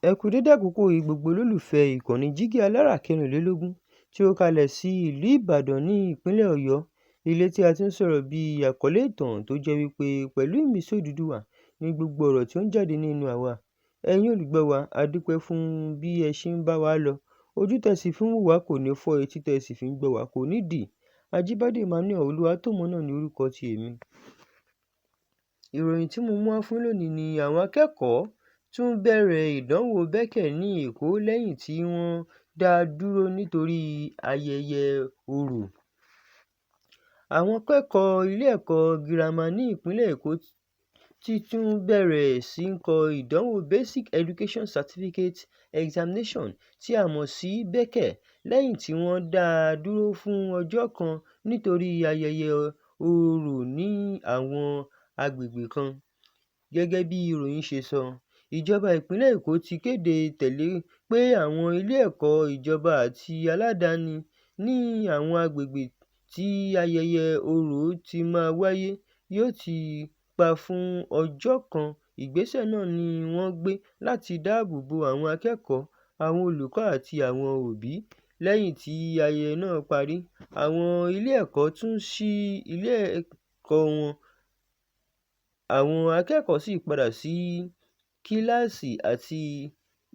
Ẹ kú dédé àkókò yìí gbogbo olólùfẹ́ ìkànnì Jígí Alára 24 tí ó kalẹ̀ sí ìlú Ìbàdàn ní ìpínlẹ̀ Ọ̀yọ́. Ilé tí a ti ń sọ̀rọ̀ bí àkọlé ìtàn tó jẹ́ wípé pẹ̀lú ìmísí Odùduwà ní gbogbo ọ̀rọ̀ tí ó ń jáde nínú àwa. Ẹ̀yin olùgbọ́ wa, a dúpẹ́ fún bí ẹ ṣe ń bá wa lọ. Ojú tẹ̀sí fi ń wò wá kò ní fọ́, etí tẹ̀sí fi ń gbọ́ wá kò ní dì. Ajíbádé Emmanuel Olúwatómọ̀ náà ní orúkọ ti èmi. Ìròyìn tí mo mú wá fún lónìí ni àwọn akẹ́kọ̀ọ́ tún bẹ̀rẹ̀ ìdánwò Bẹ́kẹ̀ ní Èkó lẹ́yìn tí wọ́n dá a dúró nítorí ayẹyẹ Orò. Àwọn akẹ́kọ̀ọ́ ilé ẹ̀kọ́ girama ní ìpínlẹ̀ Èkó ti tún bẹ̀rẹ̀ sí í kọ ìdánwò Basic Education Certificate Examination tí a mọ̀ sí Bẹ́kẹ̀ lẹ́yìn tí wọ́n dá a dúró fún ọjọ́ kan nítorí ayẹyẹ Orò ní àwọn agbègbè kan. Gẹ́gẹ́ bí ìròyìn ṣe sọ, ìjọba ìpínlẹ̀ Èkó ti kéde tẹ́lẹ̀ pé àwọn ilé ẹ̀kọ́ ìjọba àti aládàáni ní àwọn agbègbè tí ayẹyẹ Orò ti máa wáyé yóò ti pa fún ọjọ́ kan. Ìgbésẹ̀ náà ni wọ́n gbé láti dáàbò bo àwọn akẹ́kọ̀ọ́, àwọn olùkọ́ àti àwọn òbí. Lẹ́yìn tí ayẹyẹ náà parí, àwọn ilé ẹ̀kọ́ tún ṣí ilé ẹ̀kọ́ wọn. Àwọn akẹ́kọ̀ọ́ sì padà sí kíláàsì àti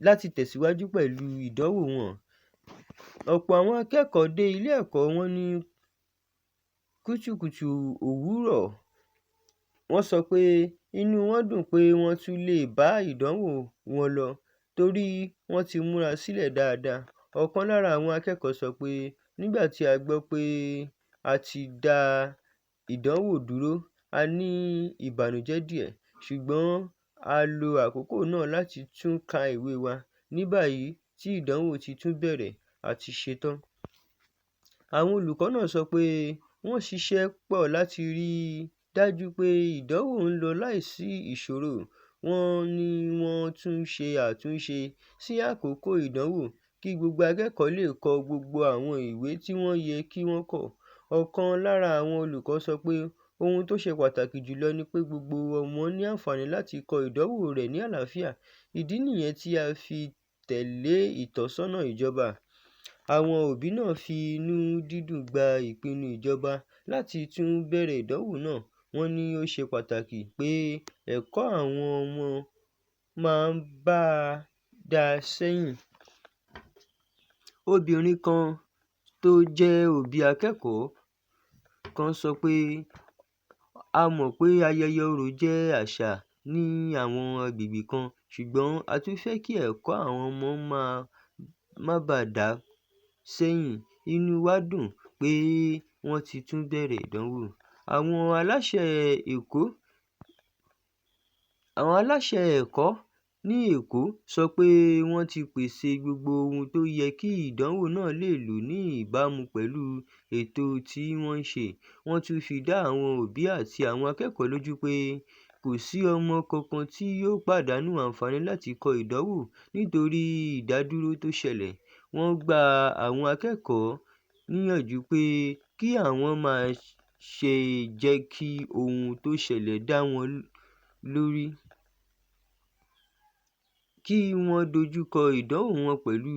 láti tẹ̀síwájú pẹ̀lú ìdánwò wọn. Ọ̀pọ̀ àwọn akẹ́kọ̀ọ́ dé ilé ẹ̀kọ́ wọn ní kùtùkùtù òwúrọ̀. Wọ́n sọ pé inú wọn dùn pé wọ́n tún lè bá ìdánwò wọn lọ torí wọ́n ti múra sílẹ̀ dáadáa. Ọ̀kan lára àwọn akẹ́kọ̀ọ́ sọ pé nígbà tí a gbọ́ pé a ti dá ìdánwò dúró, a ní ìbànújẹ́ díẹ̀, ṣùgbọ́n a lo àkókò náà láti tún ka ìwé wa. Ní báyìí tí ìdánwò ti tún bẹ̀rẹ̀, a ti ṣetán. Àwọn olùkọ́ náà sọ pé wọ́n ṣiṣẹ́ pọ̀ láti rí i dájú pé ìdánwò ń lọ láìsí ìṣòro. Wọ́n ní wọ́n tún ṣe àtúnṣe sí àkókò ìdánwò kí gbogbo akẹ́kọ̀ọ́ lè kọ gbogbo àwọn ìwé tí wọ́n yẹ kí wọ́n kọ. Ọ̀kan lára àwọn olùkọ́ sọ pé ohun tó ṣe pàtàkì jùlọ ni pé gbogbo ọmọ ní àǹfààní láti kọ ìdánwò rẹ̀ ní àlàáfíà. Ìdí nìyẹn tí a fi tẹ̀lé ìtọ́sọ́nà ìjọba. Àwọn òbí náà fi inú dídùn gba ìpinnu ìjọba láti tún bẹ̀rẹ̀ ìdánwò náà. Wọ́n ní ó ṣe pàtàkì pé ẹ̀kọ́ àwọn ọmọ máa ń bá a dá sẹ́yìn. Obìnrin kan tó jẹ́ òbí akẹ́kọ̀ọ́ kan sọ pé a mọ̀ pé ayẹyẹ Orò jẹ́ àṣà ní àwọn agbègbè kan, ṣùgbọ́n a tún fẹ́ kí ẹ̀kọ́ àwọn ọmọ má bàa dá sẹ́yìn. Inú wa dùn pé wọ́n ti tún bẹ̀rẹ̀ ìdánwò. Àwọn aláṣẹ ẹ̀kọ́ ní Èkó sọ pé wọ́n ti pèsè gbogbo ohun tó yẹ kí ìdánwò náà lè lọ ní ìbámu pẹ̀lú ètò tí wọ́n ń ṣe. Wọ́n tún fi dá àwọn òbí àti àwọn akẹ́kọ̀ọ́ lójú pé kò sí ọmọ kankan tí yóò pàdánù àǹfààní láti kọ ìdánwò nítorí ìdádúró tó ṣẹlẹ̀. Wọ́n gba àwọn akẹ́kọ̀ọ́ níyànjú pé kí àwọn má ṣe jẹ́ kí ohun tó ṣẹlẹ̀ dá wọn lórí, kí wọ́n dojú kọ ìdánwò wọn pẹ̀lú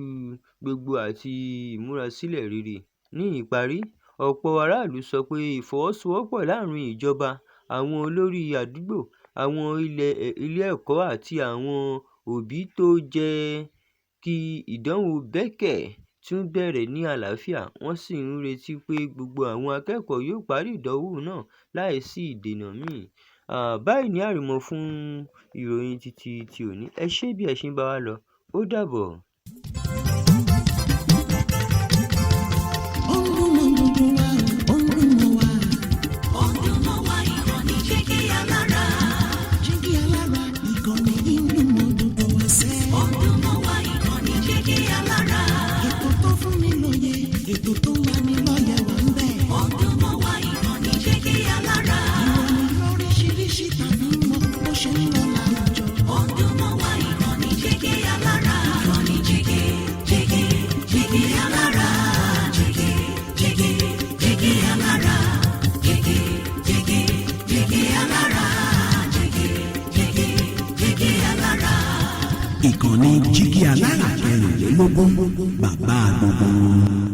gbogbo àti ìmúrasílẹ̀ rere. Ní ìparí, ọ̀pọ̀ aráàlú sọ pé ìfọwọ́sowọ́pọ̀ láàárín ìjọba, àwọn olórí àdúgbò, àwọn ilé ẹ̀kọ́ àti àwọn òbí tó jẹ́ kí ìdánwò Bẹ́kẹ̀ tún bẹ̀rẹ̀ ní àlàáfíà. Wọ́n sì ń retí pé gbogbo àwọn akẹ́kọ̀ọ́ yóò parí ìdánwò náà láìsí ìdènà míì. Báyìí ni àrìmọ fún ìròyìn ti òní. Ẹ ṣé bí ẹ ṣe ń bá wa lọ. Ó dàbọ̀. Ó dùn mọ́ wa ìkànnì Jígí Alára. ìkànnì Jígí Alára 24, bàbá gbogbo.